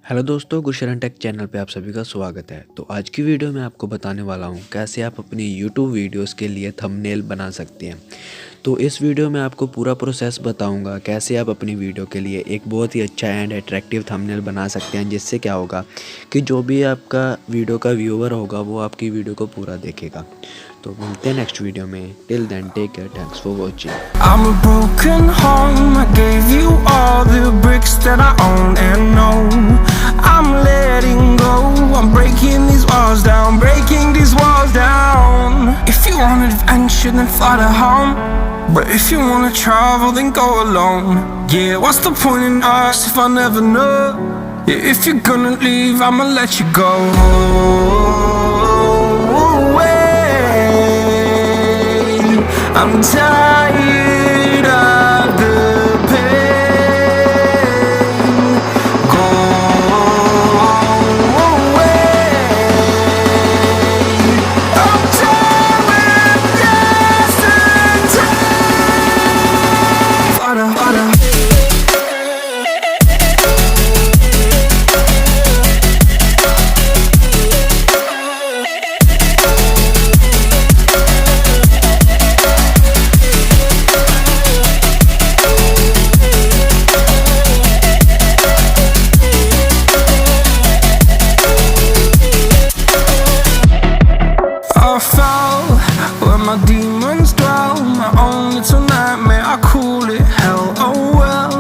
Hello दोस्तों, Gursharan take channel पे आप सभी का स्वागत है। तो आज की वीडियो में आपको बताने वाला हूँ कैसे आप अपनी यूट्यूब वीडियोस के लिए थंबनेल बना सकते हैं। तो इस वीडियो में आपको पूरा प्रोसेस बताऊंगा कैसे आप अपनी वीडियो के लिए एक बहुत ही अच्छा एंड अट्रैक्टिव थंबनेल बना सकते हैं, जिससे क्या होगा कि जो भी आपका वीडियो का व्यूअर होगा वो आपकी वीडियो को पूरा देखेगा। तो मिलते हैं नेक्स्ट वीडियो में। Till then take care, thanks for watching. I'm a broken home, I gave you all the bricks that I own and know. I'm letting go, I'm breaking these walls down, breaking these walls down. If you want adventure then fly to home, but if you wanna travel then go alone. Yeah, what's the point in us if I never know? Yeah, if you're gonna leave I'ma let you go. I'm tired of the pain. Go away. I'm done with yesterday. Harder, harder. I fell where my demons dwell, my own little nightmare, I call it hell. Oh well,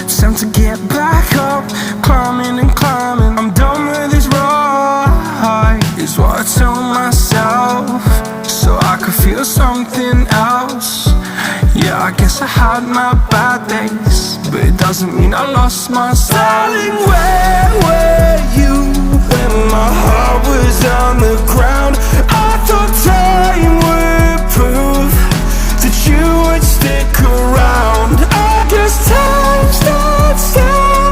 it's time to get back up, climbing and climbing. I'm done with this ride, is what I tell myself, so I could feel something else. Yeah, I guess I had my bad days, but it doesn't mean I lost my style. Darling, where were you when my heart was on the ground? I thought time would prove that you would stick around. I guess time stood still,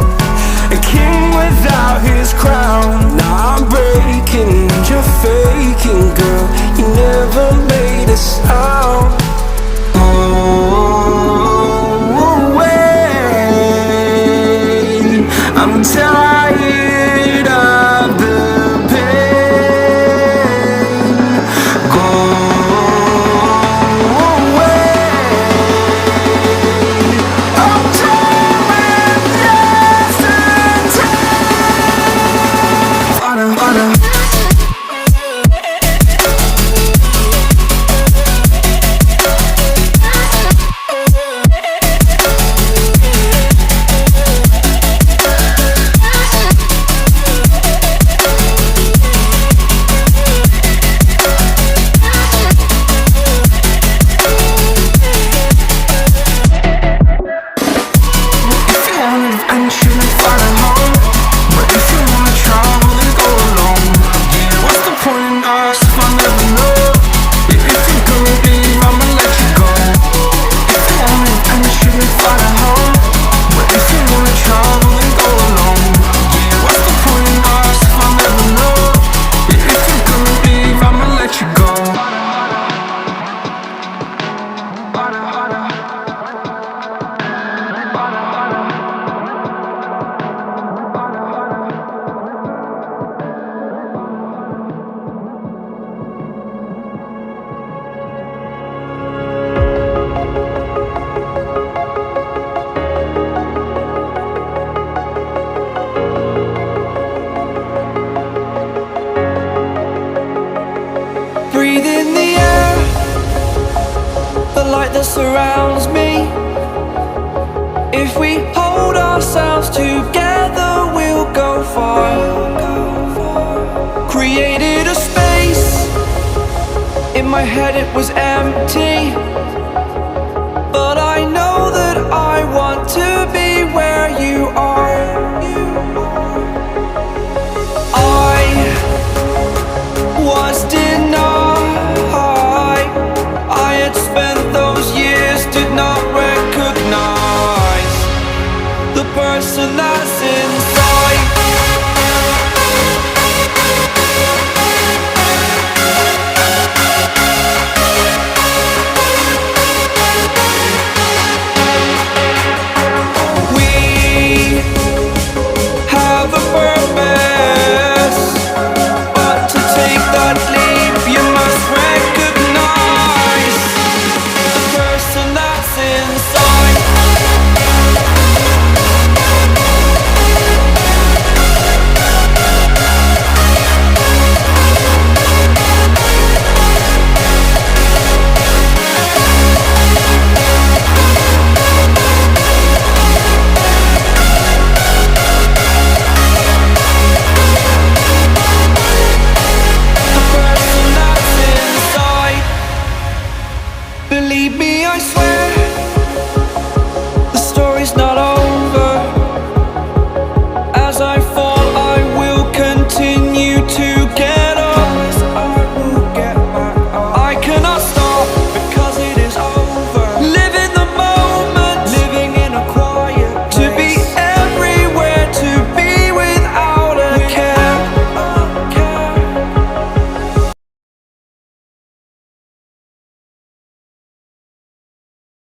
a king without his crown. Now I'm breaking and you're faking, girl, you never made a sound. I'm tired of the pain. Go away. I'm done with yesterday. Harder, harder. Breathe in the air, the light that surrounds me. If we hold ourselves together, we'll go far. Created a space, in my head it was empty.